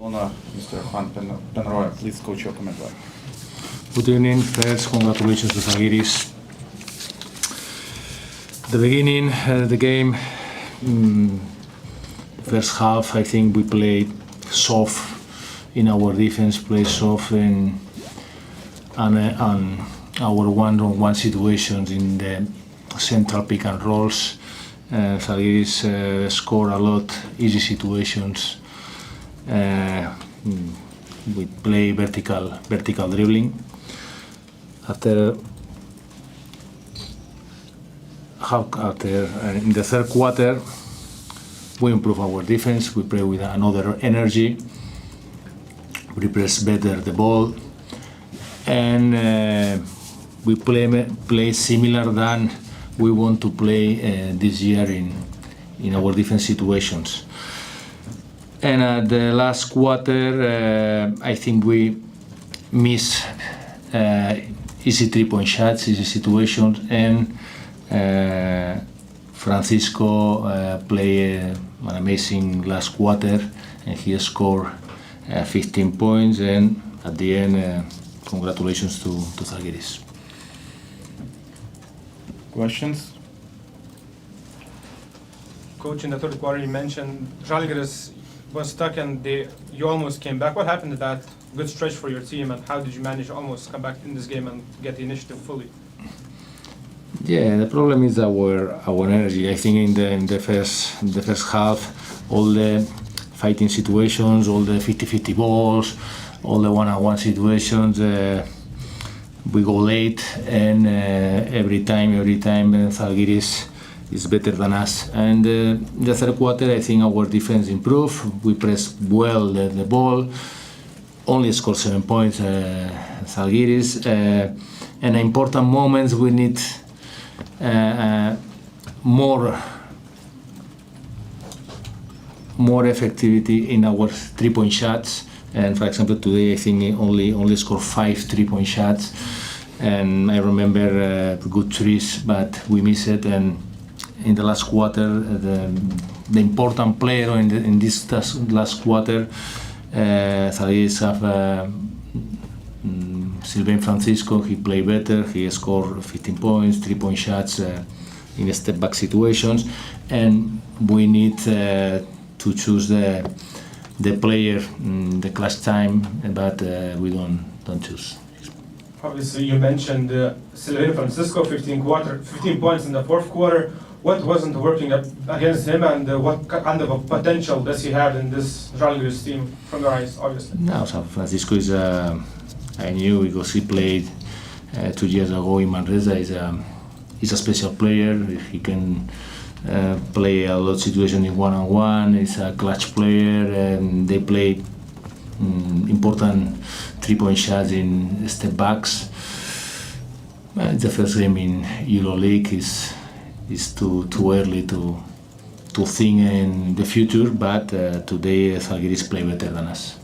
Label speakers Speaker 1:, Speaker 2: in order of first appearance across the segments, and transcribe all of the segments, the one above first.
Speaker 1: Owner, Mr. Juan Penroy, please coach your commentary.
Speaker 2: Good evening. First, congratulations to Zalgiris. The beginning, the game, first half, I think we played soft in our defense, played soft and our one-on-one situations in the central pick and rolls. Zalgiris score a lot easy situations. We play vertical dribbling. After in the third quarter, we improve our defense. We play with another energy. We press better the ball, and we play similar than we want to play this year in our defense situations. And at the last quarter, I think we miss easy 3-point shots, easy situations, and Francisco played an amazing last quarter, and he scored 15 points. And at the end, congratulations to Zalgiris.
Speaker 1: Questions?
Speaker 3: Coach, in the third quarter, you mentioned Žalgiris was stuck and you almost came back. What happened to that good stretch for your team, and how did you manage to almost come back in this game and get the initiative fully?
Speaker 2: Yeah, the problem is our energy. I think in the first half, all the fighting situations, all the 50-50 balls, all the one-on-one situations, we go late, and every time Zalgiris is better than us. And the third quarter, I think our defense improved. We pressed well the ball. Only scored 7 points, Zalgiris. And important moments, we need more effectivity in our 3-point shots. And for example, today I think only scored 5 3-point shots. And I remember good threes, but we missed it. And in the last quarter, the important player in this last quarter, Zalgiris have Sylvain Francisco. He played better. He scored 15 points, 3-point shots in step-back situations, and we need to choose the player in the clutch time, but we don't choose.
Speaker 3: Obviously, you mentioned Sylvain Francisco, 15 points in the fourth quarter. What wasn't working against him, and what kind of a potential does he have in this Žalgiris team from your eyes, obviously?
Speaker 2: No, so Francisco is I knew because he played 2 years ago in Manresa. He's a special player. He can play a lot of situations in one-on-one. He's a clutch player, and they play important 3-point shots in step backs. It's the first game in EuroLeague. It's too early to think in the future, but today Zalgiris play better than us.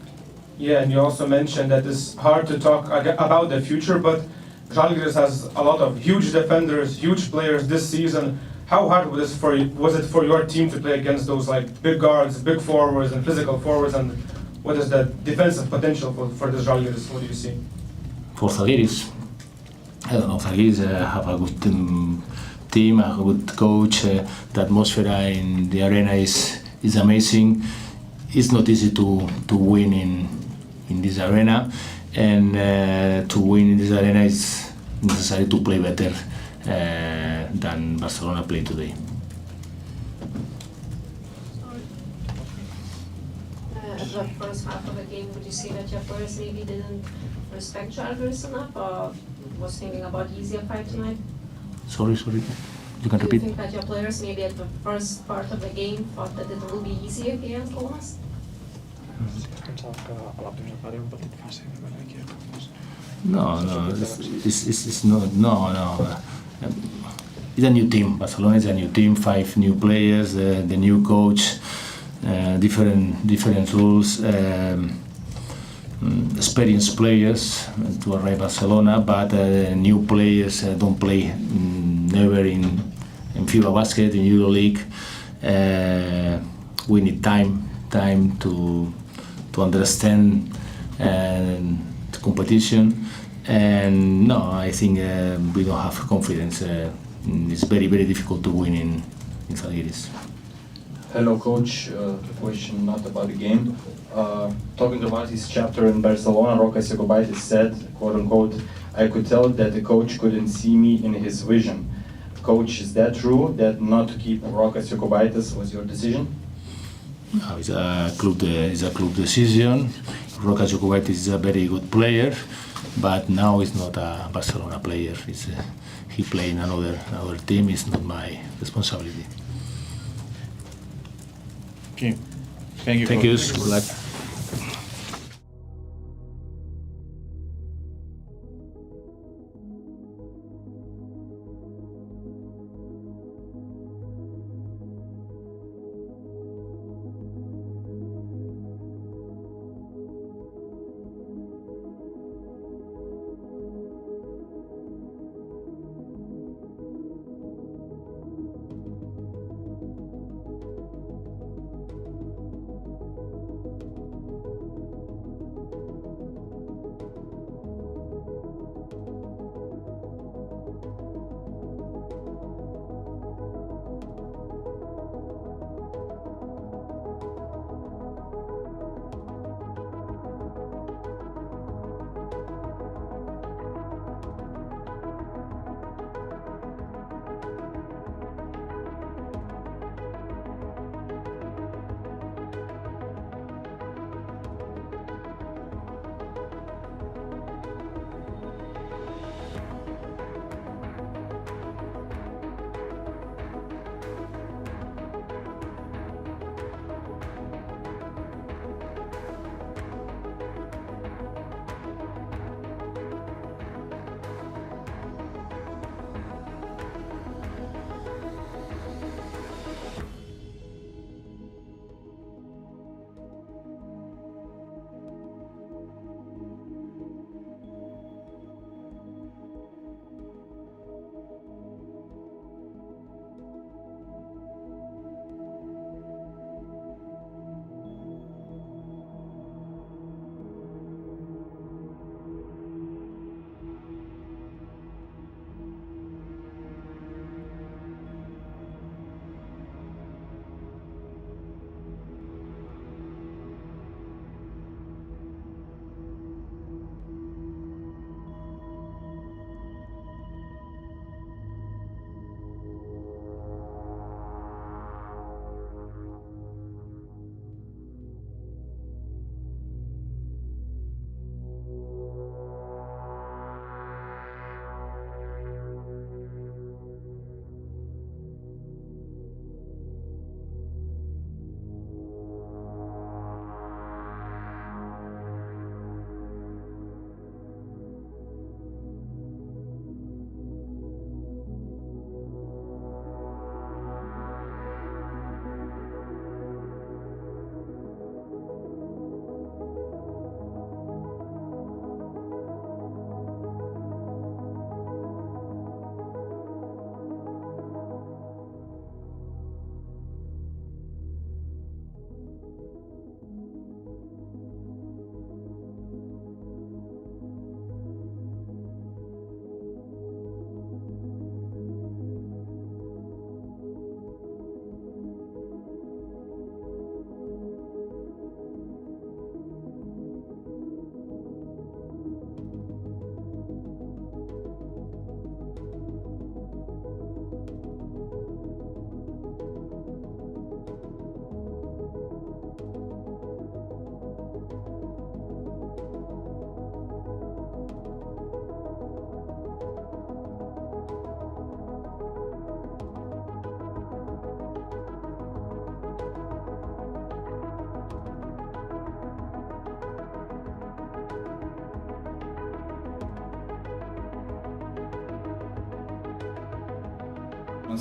Speaker 3: Yeah, and you also mentioned that it's hard to talk about the future, but Žalgiris has a lot of huge defenders, huge players this season. How hard was it for your team to play against those like big guards, big forwards, and physical forwards? And what is the defensive potential for this Žalgiris? What do you see?
Speaker 2: For Zalgiris, I don't know. Zalgiris have a good team, a good coach. The atmosphere in the arena is amazing. It's not easy to win in this arena, and to win in this arena is necessary to play better than Barcelona played today.
Speaker 4: At the first half of the game, would you say that your players maybe didn't respect Žalgiris enough, or was thinking about easier fight tonight?
Speaker 2: Sorry, you can repeat?
Speaker 4: Do you think that your players maybe at the first part of the game thought that it will be easier against Lomas?
Speaker 2: No, it's not. No. It's a new team. Barcelona is a new team. 5 new players, the new coach, different rules, experienced players to arrive Barcelona, but new players don't play never in FIBA basket in EuroLeague. We need time to understand the competition. And no, I think we don't have confidence. It's very, very difficult to win in Zalgiris.
Speaker 5: Hello, coach. A question not about the game. Talking about his chapter in Barcelona, Rokas Jokubaitis said, quote unquote, "I could tell that the coach couldn't see me in his vision." Coach, is that true? That not to keep Rokas Jokubaitis was your decision?
Speaker 2: No, it's a club decision. Rokas Jokubaitis is a very good player, but now he's not a Barcelona player. He played in another team. It's not my responsibility.
Speaker 1: Okay. Thank you.
Speaker 2: Thank you.
Speaker 1: Coach.
Speaker 2: Good luck.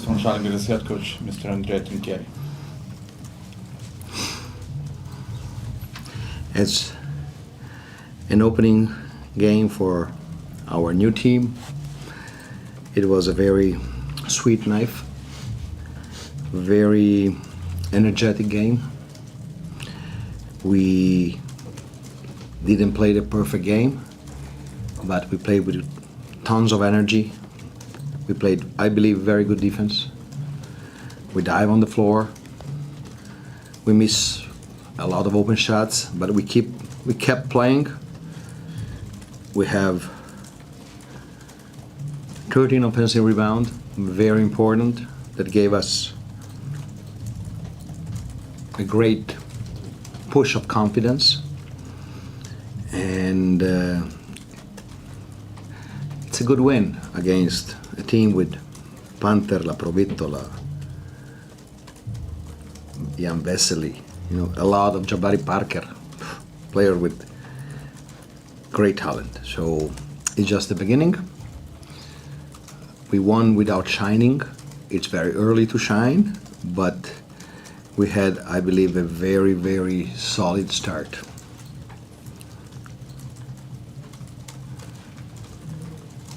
Speaker 1: From Zalgiris head coach, Mr. Trenerių.
Speaker 6: It's an opening game for our new team. It was a very sweet night, very energetic game. We didn't play the perfect game, but we played with tons of energy. We played, I believe, very good defense. We dive on the floor. We miss a lot of open shots, but we kept playing. We have 13 offensive rebound, very important. That gave us a great push of confidence, and it's a good win against a team with Panther, La Provittola, Jan Vesely, a lot of Jabari Parker, player with great talent. So it's just the beginning. We won without shining. It's very early to shine, but we had, I believe, a very, very solid start.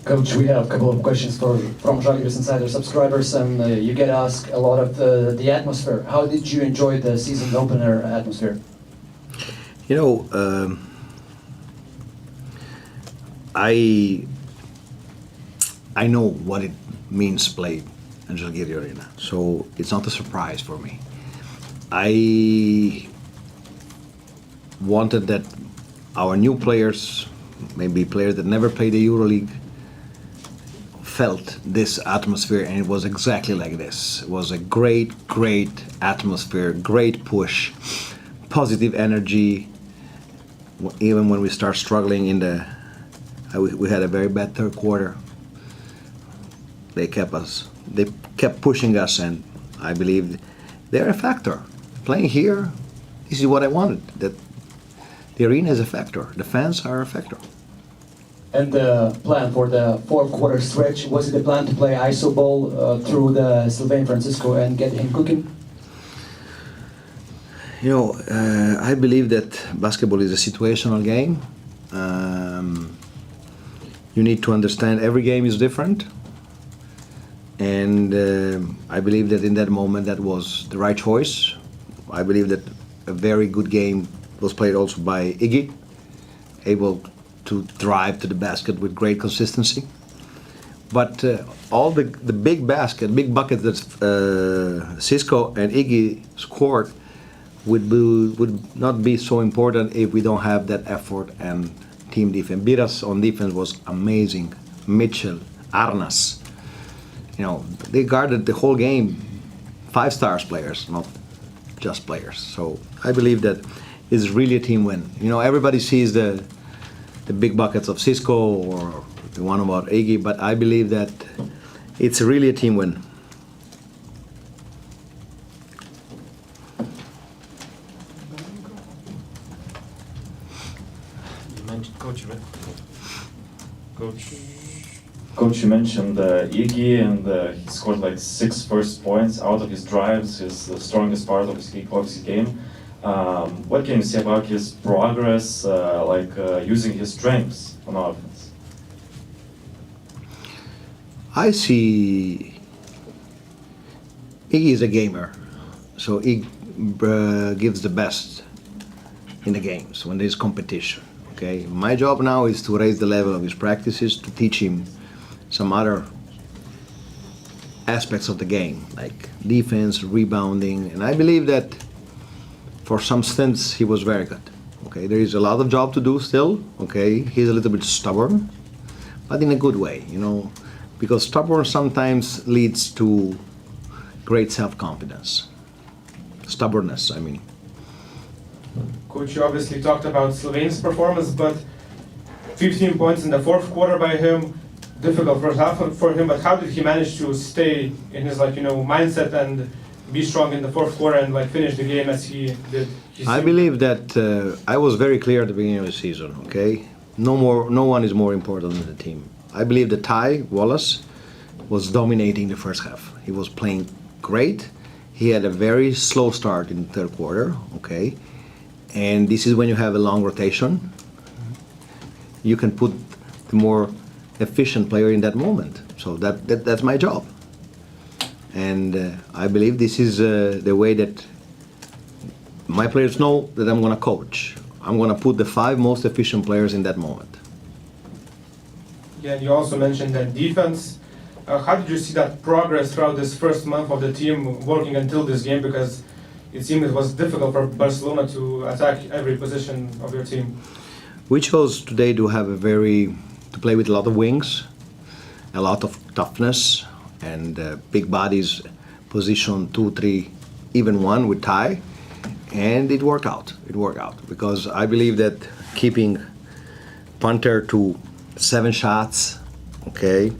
Speaker 7: Coach, we have a couple of questions from Žalgiris Insider subscribers, and you get asked a lot of the atmosphere. How did you enjoy the season opener atmosphere?
Speaker 6: I know what it means to play in Zalgiris Arena, so it's not a surprise for me. I wanted that our new players, maybe players that never played the EuroLeague, felt this atmosphere, and it was exactly like this. It was a great, great atmosphere, great push, positive energy. Even when we start struggling we had a very bad third quarter. They kept pushing us, and I believe they're a factor. Playing here, this is what I wanted. That the arena is a factor. The fans are a factor.
Speaker 7: And the plan for the fourth quarter stretch, was it the plan to play iso ball through the Sylvain Francisco and get him cooking?
Speaker 6: I believe that basketball is a situational game. You need to understand every game is different. And I believe that in that moment that was the right choice. I believe that a very good game was played also by Iggy, able to drive to the basket with great consistency. But all the big buckets that Cisco and Iggy scored would not be so important if we don't have that effort and team defense. Biras on defense was amazing. Mitchell, Arnas, they guarded the whole game. 5-star players, not just players. So I believe that it's really a team win. Everybody sees the big buckets of Cisco or the one about Iggy, but I believe that it's really a team win.
Speaker 5: Coach, you mentioned Iggy, and he scored like 6 first points out of his drives, the strongest part of his game. What can you say about his progress, using his strengths on offense?
Speaker 6: I see Iggy is a gamer, so he gives the best in the games when there's competition. Okay, my job now is to raise the level of his practices, to teach him some other aspects of the game, like defense, rebounding, and I believe that for some stints he was very good. Okay, there is a lot of job to do still. Okay, he's a little bit stubborn, but in a good way, because stubborn sometimes leads to great self-confidence. Stubbornness, I mean.
Speaker 3: Coach, you obviously talked about Sylvain's performance, but 15 points in the fourth quarter by him, difficult first half for him, but how did he manage to stay in his mindset and be strong in the fourth quarter and finish the game as he did?
Speaker 6: I believe that I was very clear at the beginning of the season, okay? No one is more important than the team. I believe that Ty Wallace was dominating the first half. He was playing great. He had a very slow start in the third quarter, okay? And this is when you have a long rotation. You can put the more efficient player in that moment. So that's my job. And I believe this is the way that my players know that I'm going to coach. I'm going to put the 5 most efficient players in that moment.
Speaker 3: Yeah, and you also mentioned that defense. How did you see that progress throughout this first month of the team working until this game? Because it seemed it was difficult for Barcelona to attack every position of your team.
Speaker 6: We chose today to to play with a lot of wings, a lot of toughness, and big bodies, position 2, 3, even 1 with Ty, and it worked out. It worked out because I believe that keeping punter to 7 shots, okay.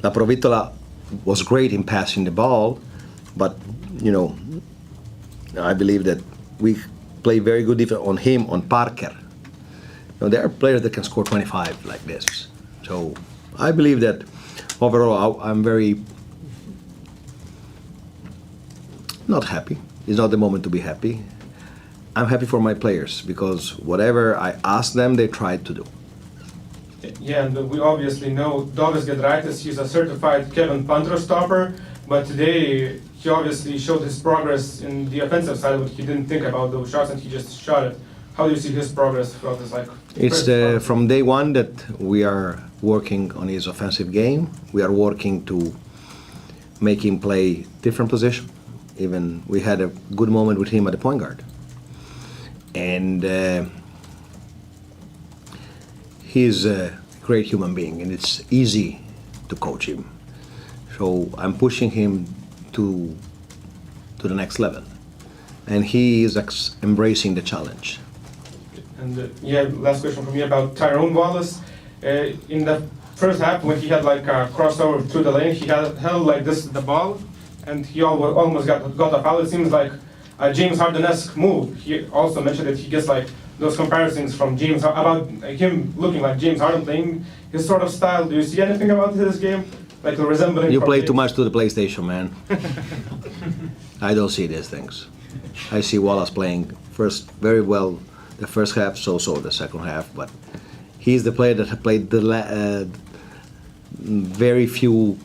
Speaker 6: La Provitola was great in passing the ball, but I believe that we play very good defense on him, on Parker. There are players that can score 25 like this. So I believe that overall I'm very not happy. It's not the moment to be happy. I'm happy for my players because whatever I ask them, they tried to do.
Speaker 3: Yeah, and we obviously know Dovis Giedraitis, he's a certified Kevin Punter stopper, but today he obviously showed his progress in the offensive side, but he didn't think about those shots and he just shot it. How do you see his progress throughout this
Speaker 6: It's from day one that we are working on his offensive game. We are working to make him play different position. Even we had a good moment with him at the point guard. And he's a great human being and it's easy to coach him. So I'm pushing him to the next level. And he is embracing the challenge.
Speaker 3: And last question from me about Tyrone Wallace. In the first half, when he had like a crossover through the lane, he held like this the ball, and he almost got a foul. It seems like a James Harden-esque move. He also mentioned that he gets like those comparisons from James about him looking like James Harden, playing his sort of style. Do you see anything about his game, like the resembling?
Speaker 6: You play too much to the PlayStation, man. I don't see these things. I see Wallace playing very well the first half, so the second half, but he's the player that played the very few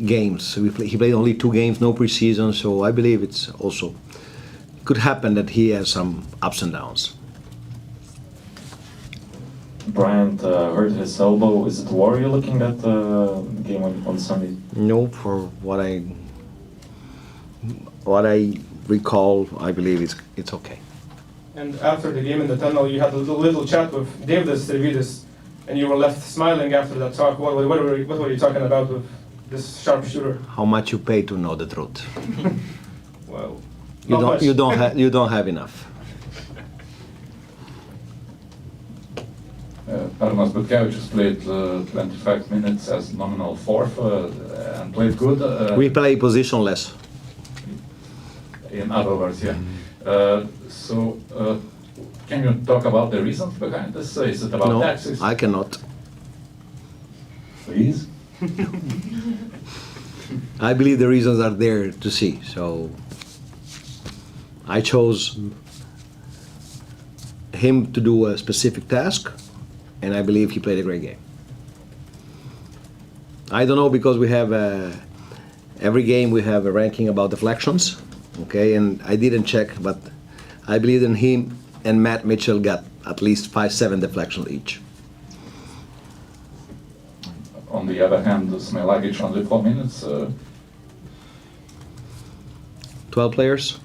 Speaker 6: games. He played only 2 games, no preseason, so I believe it's also could happen that he has some ups and downs.
Speaker 5: Bryant hurt his elbow. Is it worry looking at the game on Sunday?
Speaker 6: No, for what I recall, I believe it's okay.
Speaker 3: And after the game in the tunnel, you had a little chat with David Stervidis, and you were left smiling after that talk. What were you talking about with this sharpshooter?
Speaker 6: How much you pay to know the truth?
Speaker 3: Well,
Speaker 6: you don't have enough.
Speaker 8: Arnas Butkevičius played 25 minutes as nominal 4th and played good.
Speaker 6: We play positionless.
Speaker 8: In other words, yeah. Can you talk about the reasons behind this? Is it about taxes?
Speaker 6: No, I cannot.
Speaker 8: Please?
Speaker 6: I believe the reasons are there to see. So I chose him to do a specific task, and I believe he played a great game. I don't know because we have every game we have a ranking about deflections, okay? And I didn't check, but I believe in him and Matt Mitchell got at least 5-7 deflections each.
Speaker 8: On the other hand, Smilagic only 4 minutes.
Speaker 6: 12 players.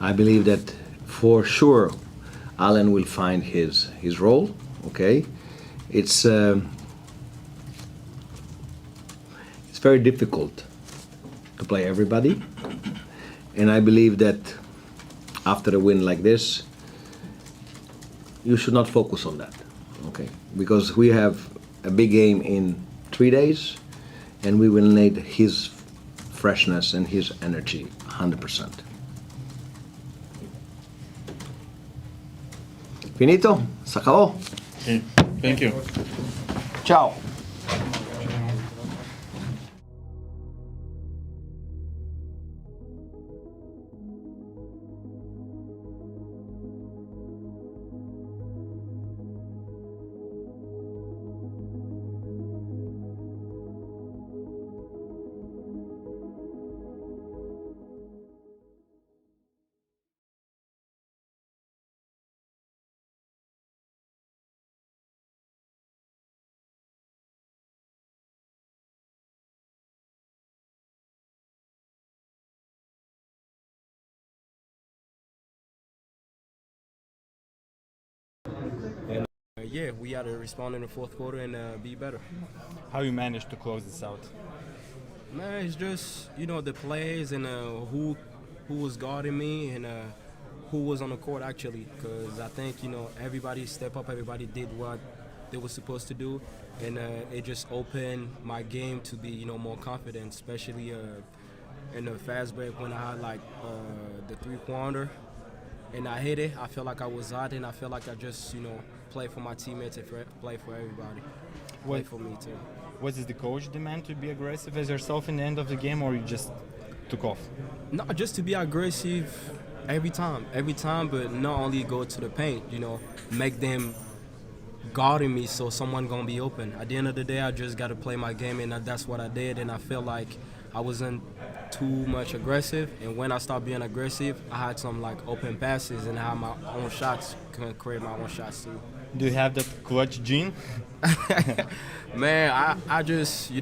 Speaker 6: I believe that for sure Allen will find his role, okay? It's very difficult to play everybody, and I believe that after a win like this, you should not focus on that, okay? Because we have a big game in 3 days, and we will need his freshness and his energy 100%. Finito? Se acabó.
Speaker 1: Okay. Thank you.
Speaker 6: Ciao.
Speaker 9: yeah, we had to respond in the fourth quarter and be better.
Speaker 10: How you managed to close this out?
Speaker 9: Man, it's just the plays and who was guarding me and who was on the court actually. Because I think everybody stepped up, everybody did what they were supposed to do, and it just opened my game to be more confident, especially in the fast break when I had like the 3-pointer and I hit it. I felt like I was hot, and I felt like I just play for my teammates and play for everybody. Play for me too.
Speaker 10: Was it the coach demand to be aggressive as yourself in the end of the game, or you just took off?
Speaker 9: No, just to be aggressive every time, but not only go to the paint, make them guarding me so someone gonna be open. At the end of the day, I just gotta play my game, and that's what I did, and I feel like I wasn't too much aggressive, and when I started being aggressive, I had some like open passes and I had my own shots, can create my own shots too.
Speaker 10: Do you have that clutch gene?
Speaker 9: Man, I just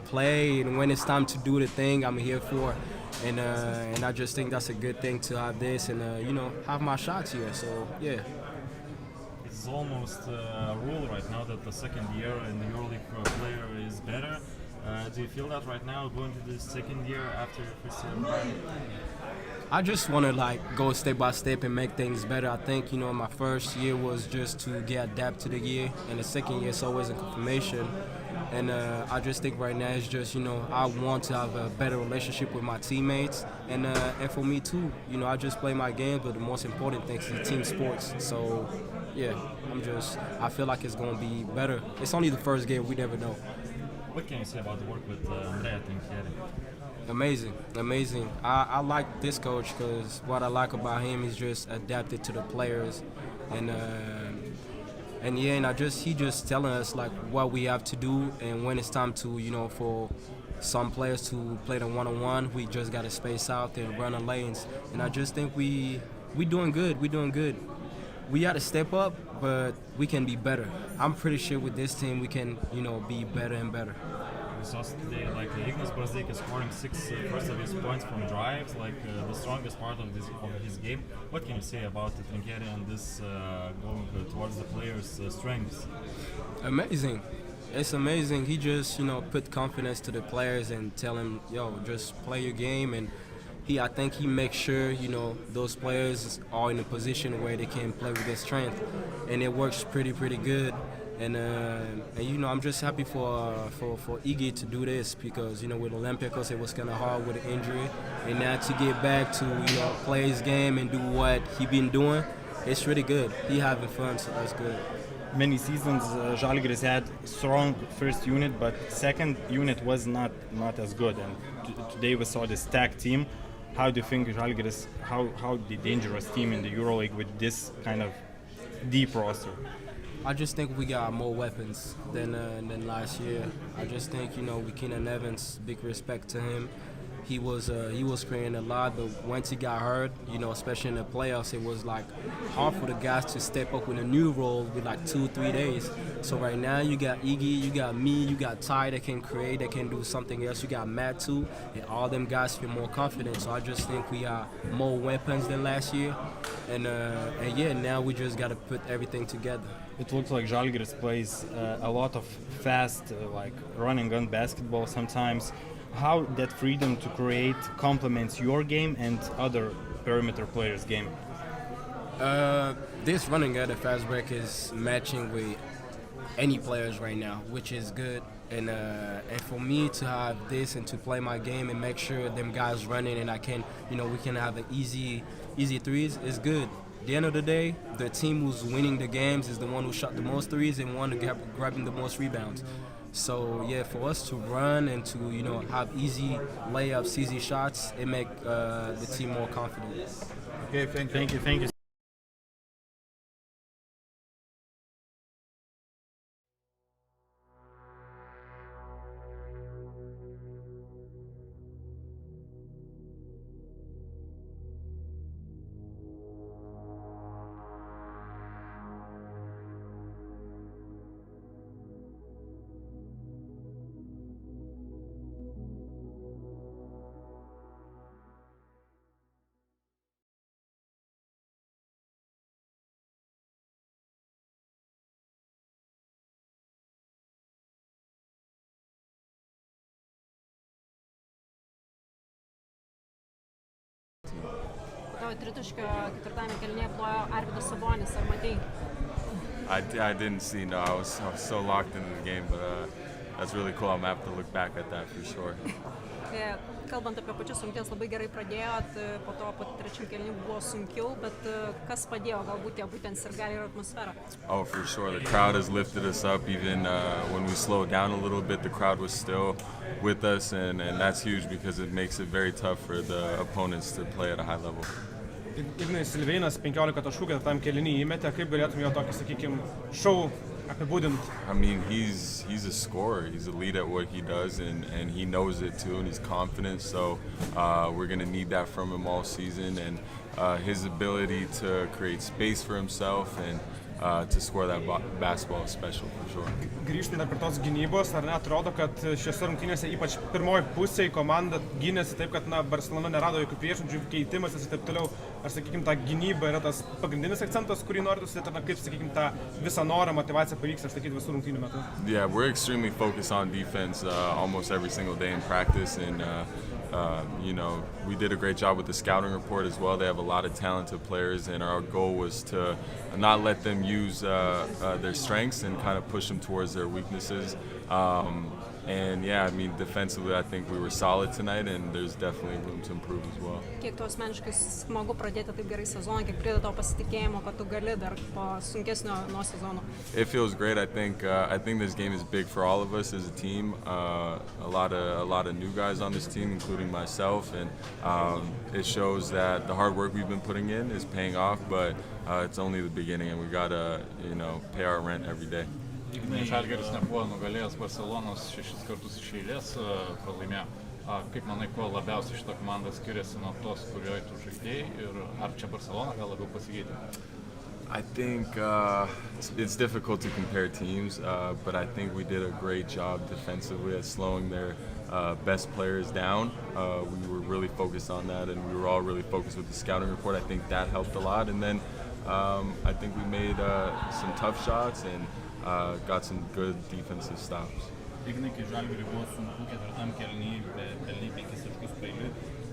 Speaker 9: play, and when it's time to do the thing I'm here for, and I just think that's a good thing to have this and have my shots here. So yeah.
Speaker 11: It's almost a rule right now that the second year in the EuroLeague player is better. Do you feel that right now, going to the second year after your first year?
Speaker 9: I just want to go step by step and make things better. I think my first year was just to get adapted to the year, and the second year is always a confirmation. And I just think right now it's just I want to have a better relationship with my teammates, and for me too. I just play my game, but the most important thing is team sports. So yeah, I feel like it's gonna be better. It's only the first game, we never know.
Speaker 11: What can you say about the work with Andrea Trinchieri?
Speaker 9: Amazing. I like this coach because what I like about him is just adapted to the players, and he just telling us like what we have to do, and when it's time to for some players to play the one-on-one, we just gotta space out and run the lanes, and I just think we doing good. We gotta step up, but we can be better. I'm pretty sure with this team we can be better and better.
Speaker 11: We saw today Ignas Brazdeikis scoring 6 first of his points from drives, the strongest part of his game. What can you say about Trinchieri and this going towards the players' strengths?
Speaker 9: Amazing. It's amazing. He just put confidence to the players and tell them, just play your game, and I think he makes sure those players are in a position where they can play with their strength, and it works pretty good. And I'm just happy for Iggy to do this because with Olympiacos it was kind of hard with the injury, and now to get back to play his game and do what he been doing, it's really good. He having fun, so that's good.
Speaker 10: Many seasons Žalgiris had strong first unit, but second unit was not as good, and today we saw this tag team. How do you think Žalgiris, how the dangerous team in the EuroLeague with this kind of deep roster?
Speaker 9: I just think we got more weapons than last year. I just think with Keenan Evans, big respect to him. He was creating a lot, but once he got hurt, especially in the playoffs, it was hard for the guys to step up with a new role with 2-3 days. So right now you got Iggy, you got me, you got Ty that can create, that can do something else. You got Matt too, and all them guys feel more confident. So I just think we got more weapons than last year, and yeah, now we just got to put everything together.
Speaker 10: It looks like Žalgiris plays a lot of fast, running gun basketball sometimes. How that freedom to create complements your game and other perimeter players' game?
Speaker 9: This running at the fast break is matching with any players right now, which is good. And for me to have this and to play my game and make sure them guys running and I can, we can have an easy threes is good. At the end of the day, the team who's winning the games is the one who shot the most threes and one who grabbing the most rebounds. So yeah, for us to run and to have easy layups, easy shots, it make the team more confident.
Speaker 10: Okay, thank you.
Speaker 4: tavo tritaškio ketvirtame kėlinyje plojo Arvydas Sabonis, ar matei?
Speaker 12: I didn't see, no, I was so locked into the game, but that's really cool. I'm gonna have to look back at that for sure.
Speaker 4: Kalbant apie pačius rungtynes, labai gerai pradėjot, po to po trečiam kėliniui buvo sunkiau, bet kas padėjo, galbūt tie būtent sirgaliai ir atmosfera?
Speaker 12: Oh, for sure. The crowd has lifted us up. Even when we slowed down a little bit, the crowd was still with us, and that's huge because it makes it very tough for the opponents to play at a high level.
Speaker 3: Ignai Silveinas 15 taškų ketvirtam kėliny įmetė, kaip galėtum jo tokį, sakykime, šou apibūdint?
Speaker 12: I mean, he's a scorer. He's elite at what he does, and he knows it too, and he's confident. So we're going to need that from him all season, and his ability to create space for himself and to score that basketball is special for sure.
Speaker 3: Grįžtant dar prie tos gynybos, ar ne, atrodo, kad šiose rungtynėse, ypač pirmoji pusėje, komanda gynėsi taip, kad Barcelona nerado jokių priešinčių, keitimasis ir taip toliau. Ar, sakykime, ta gynyba yra tas pagrindinis akcentas, kurį norite susidėti, ar kaip, sakykime, tą visą norą, motivaciją pavyks išsakyti visų rungtynių metu?
Speaker 12: Yeah, we're extremely focused on defense almost every single day in practice, and you know, we did a great job with the scouting report as well. They have a lot of talented players, and our goal was to not let them use their strengths and kind of push them towards their weaknesses. And yeah, I mean, defensively, I think we were solid tonight, and there's definitely room to improve as well.
Speaker 4: Kiek tu asmeniškai smagu pradėti taip gerai sezoną, kiek prideda tau pasitikėjimo, kad tu gali dar po sunkesnio nuo sezono?
Speaker 12: It feels great. I think this game is big for all of us as a team. A lot of new guys on this team, including myself, and it shows that the hard work we've been putting in is paying off. But it's only the beginning, and we gotta, you know, pay our rent every day.
Speaker 8: Žalgiris nebuvo nugalėjęs Barcelonos 6 kartus iš eilės, pralaimėjo. Kaip manai, kuo labiausiai šita komanda skiriasi nuo tos, kurioje tu žaidėjai, ir ar čia Barcelona gal labiau pasikeitė?
Speaker 12: I think it's difficult to compare teams, but I think we did a great job defensively at slowing their best players down. We were really focused on that, and we were all really focused with the scouting report. I think that helped a lot, and then I think we made some tough shots and got some good defensive stops.
Speaker 10: Ignai, kai Žalgiriui buvo sunku ketvirtam kėliny, pelnei 5 taškus paeiliui,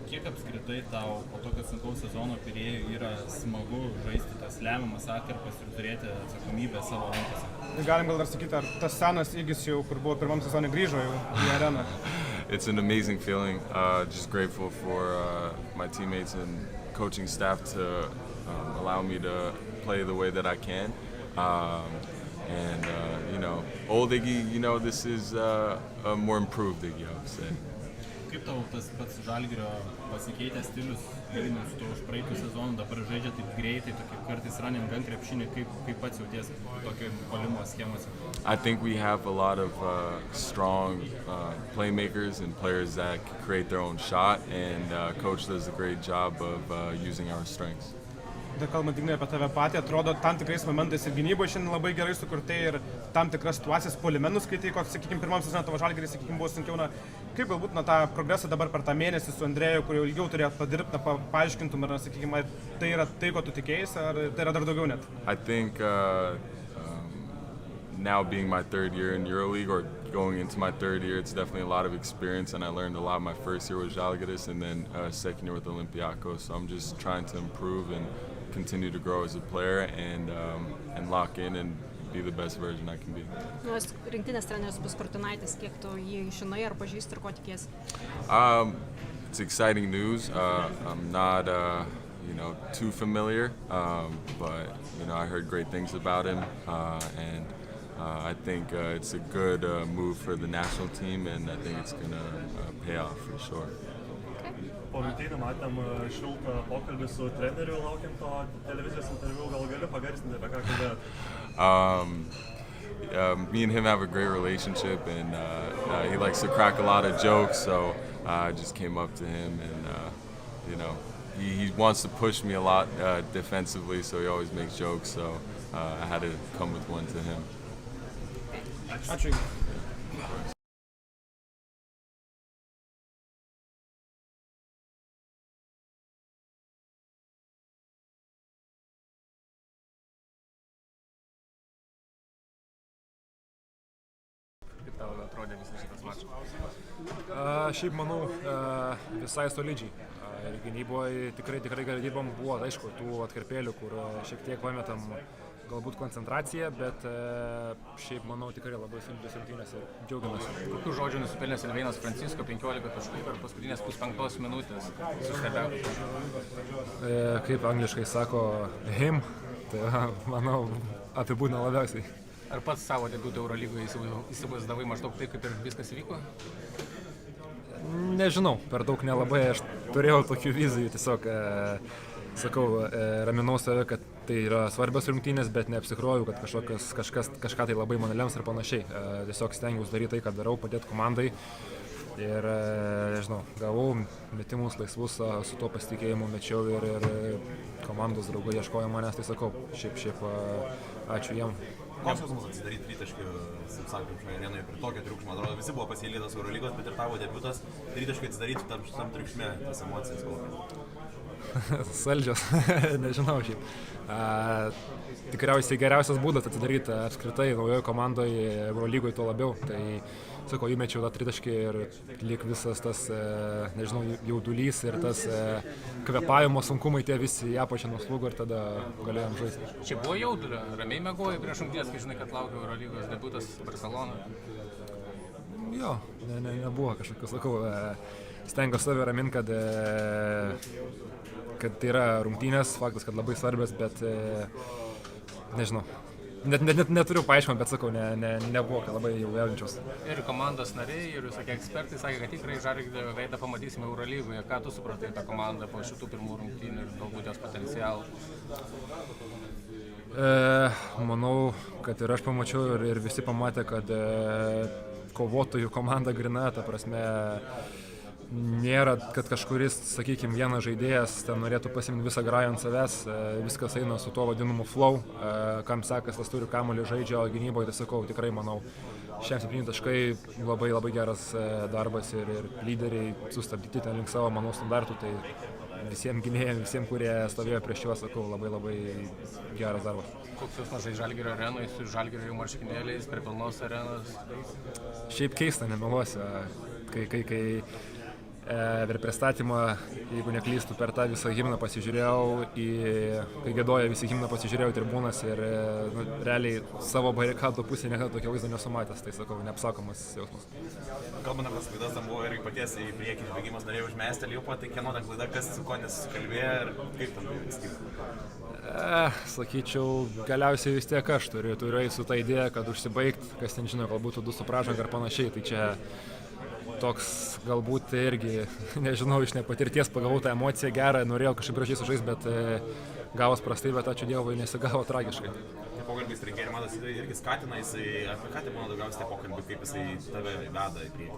Speaker 10: kiek apskritai tau po tokio sunkaus sezono pirėjų yra smagu žaisti tas lemiamas atkarpas ir turėti atsakomybę savo rankose?
Speaker 3: Galim gal dar sakyti, ar tas senas Igis jau, kur buvo pirmam sezone, grįžo jau į areną?
Speaker 12: It's an amazing feeling. Just grateful for my teammates and coaching staff to allow me to play the way that I can. And you know, old Iggy, you know, this is a more improved Iggy, I would say.
Speaker 10: Kaip tau tas pats Žalgirio pasikeitęs stilius, lyginant su to už praeitų sezonų, dabar žaidžia taip greitai, tokį kartais running gun krepšinį, kaip pats jauties tokio puolimo schemose?
Speaker 12: I think we have a lot of strong playmakers and players that can create their own shot, and coach does a great job of using our strengths.
Speaker 3: Dar kalbant Ignai apie tave patį, atrodo, tam tikrais momentais ir gynyboje šiandien labai gerai sukurtai ir tam tikras situacijas puolime nuskaitai, kad, sakykime, pirmam sezone tavo Žalgiris, sakykime, buvo sunkiau. Kaip galbūt tą progresą dabar per tą mėnesį su Andrėju, kur jau ilgiau turėjo padirbti, paaiškintum, ar, sakykime, tai yra tai, ko tu tikėjais, ar tai yra dar daugiau net?
Speaker 12: I think now being my third year in EuroLeague, or going into my third year, it's definitely a lot of experience, and I learned a lot my first year with Zalgiris and then second year with Olympiacos. So I'm just trying to improve and continue to grow as a player and lock in and be the best version I can be.
Speaker 4: Rinktinės treneris bus Kurtinaitis, kiek tu jį žinai ar pažįsti ir ko tikiesi?
Speaker 12: It's exciting news. I'm not you know, too familiar, but you know, I heard great things about him, and I think it's a good move for the national team, and I think it's going to pay off for sure.
Speaker 11: Po rungtynių matėm šiltą pokalbį su treneriu, laukiam to televizijos interviu, gal gali pagarsinti, apie ką kalbėt?
Speaker 12: Me and him have a great relationship, and he likes to crack a lot of jokes, so I just came up to him, and you know, he wants to push me a lot defensively, so he always makes jokes, so I had to come with one to him.
Speaker 3: Ačiū.
Speaker 13: atrodė visas šitas mačas?
Speaker 14: Šiaip manau visai solidžiai. Ir gynyboje tikrai gerai dirbam. Buvo, aišku, tų atkarpėlių, kur šiek tiek pametam galbūt koncentraciją, bet šiaip manau tikrai labai solidžios rungtynės ir džiaugiamės.
Speaker 13: Kokių žodžių nusipelnė Silveinas Francisko 15 taškų per paskutinės 5 minutės?
Speaker 14: Kaip angliškai sako him, tai manau apibūdina labiausiai.
Speaker 13: Ar pats savo debiutą Eurolygoje įsivaizdavai maždaug taip, kaip ir viskas įvyko?
Speaker 14: Nežinau, per daug nelabai, aš turėjau tokių vizijų, tiesiog raminau save, kad tai yra svarbios rungtynės, bet neapsikroju, kad kažką tai labai mane lems ir panašiai. Tiesiog stengiausi daryti tai, ką darau, padėti komandai ir, nežinau, gavau metimus laisvus, su tuo pasitikėjimu mečiau ir komandos draugai ieškojo manęs, tai sakau, šiaip ačiū jiem.
Speaker 15: Koks jausmas atsidaryti tritaškių, kaip sakom, šioje arenoje prie tokio triukšmo? Atrodo, visi buvo pasiilgėtos Eurolygos, bet ir tavo debiutas tritaškių atsidaryti tam triukšme, tas emocijas kokias?
Speaker 14: Saldžios, nežinau šiaip. Tikriausiai geriausias būdas atsidaryti apskritai naujoje komandoje, Eurolygoje tuo labiau. Tai, sakau, įmečiau tą tritaškį ir lyg visas tas, nežinau, jaudulys ir tas kvėpavimo sunkumai tie visi į apačią nuslūgo ir tada galėjom žaisti.
Speaker 13: Čia buvo jaudulio, ramiai miegoji prieš rungtynes, kai žinai, kad laukia Eurolygos debiutas Barcelona.
Speaker 14: Jo, nebuvo kažkokio, sakau, stengiuosi save raminti, kad tai yra rungtynės, faktas, kad labai svarbios, bet nežinau. Net neturiu paaiškinti, bet sakau, nebuvo, kad labai jau jaudinčiaus.
Speaker 13: Ir komandos nariai, ir visokie ekspertai sakė, kad tikrai Žalgirio veidą pamatysime Eurolygoje. Ką tu supratai tą komandą po šitų pirmų rungtynių ir galbūt jos potencialą?
Speaker 14: Manau, kad ir aš pamačiau ir visi pamatė, kad kovotojų komanda grina, ta prasme, nėra, kad kažkuris, sakykime, vienas žaidėjas ten norėtų pasiimti visą grają ant savęs, viskas eina su tuo vadinamu flow, kam sekas, tas turi kamuolį žaidžia, o gynyboje, tai sakau, tikrai manau, šiandien 7 taškai labai geras darbas ir lyderiai sustabdyti ten link savo, manau, standartų, tai visiems gynėjams, visiems, kurie stovėjo prieš juos, sakau, labai geras darbas.
Speaker 13: Koks jūs mažai Žalgirio arenai su Žalgirio marškinėliais prie pilnos arenos?
Speaker 14: Šiaip keista, nemeluosiu, kai per pristatymą, jeigu neklystu, per tą visą himną pasižiūrėjau, kai giedoja visi himną pasižiūrėjau tribūnas ir realiai savo barikadų pusėje niekada tokio vaizdo nesu matęs, tai sakau, neapsakomas jausmas.
Speaker 15: Kalbant apie klaidas, tam buvo ir paties į priekį žvaigimas norėjau užmesti Liupą, tai kieno ta klaida, kas su ko nesikalbėjo ir kaip tam tai atskirti?
Speaker 14: Sakyčiau, galiausiai vis tiek aš turiu su tą idėją, kad užsibaigti, kas ten žino, galbūt du su pražanga ar panašiai, tai čia toks galbūt irgi, nežinau, iš nepatirties pagavau tą emociją gerą, norėjau kažkaip gražiai sužaisti, bet gavos prastai, bet ačiū Dievui, nesigavo tragiškai.
Speaker 15: Tie pokalbiai su Treneriu, matas, irgi skatina, apie ką tai būna daugiausiai tie pokalbiai, kaip jisai tave veda į priekį?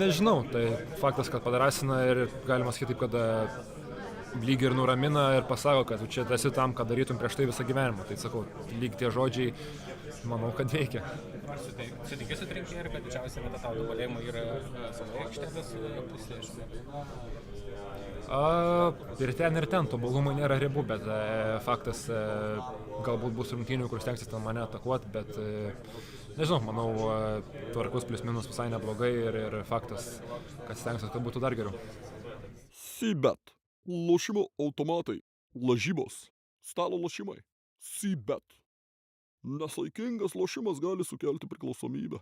Speaker 14: Nežinau, tai faktas, kad padrasina ir galima sakyti taip, kad lyg ir nuramina ir pasako, kad čia esi tam, kad darytum prieš tai visą gyvenimą. Tai sakau, lyg tie žodžiai, manau, kad veikia.
Speaker 13: Ar sutikė su Treneriu, kad didžiausia vieta tavo nugalėjimo yra savo aikštės pusėje?
Speaker 14: Ir ten, tobulumai nėra ribų, bet faktas, galbūt bus rungtynių, kur stengsis ten mane atakuoti, bet nežinau, manau, tvarkus plius minus visai neblogai ir faktas, kad stengsis, kad būtų dar geriau.
Speaker 16: C-bet. Lošimo automatai, lažybos, stalo lošimai, C-bet. Nesaikingas lošimas gali sukelti priklausomybę.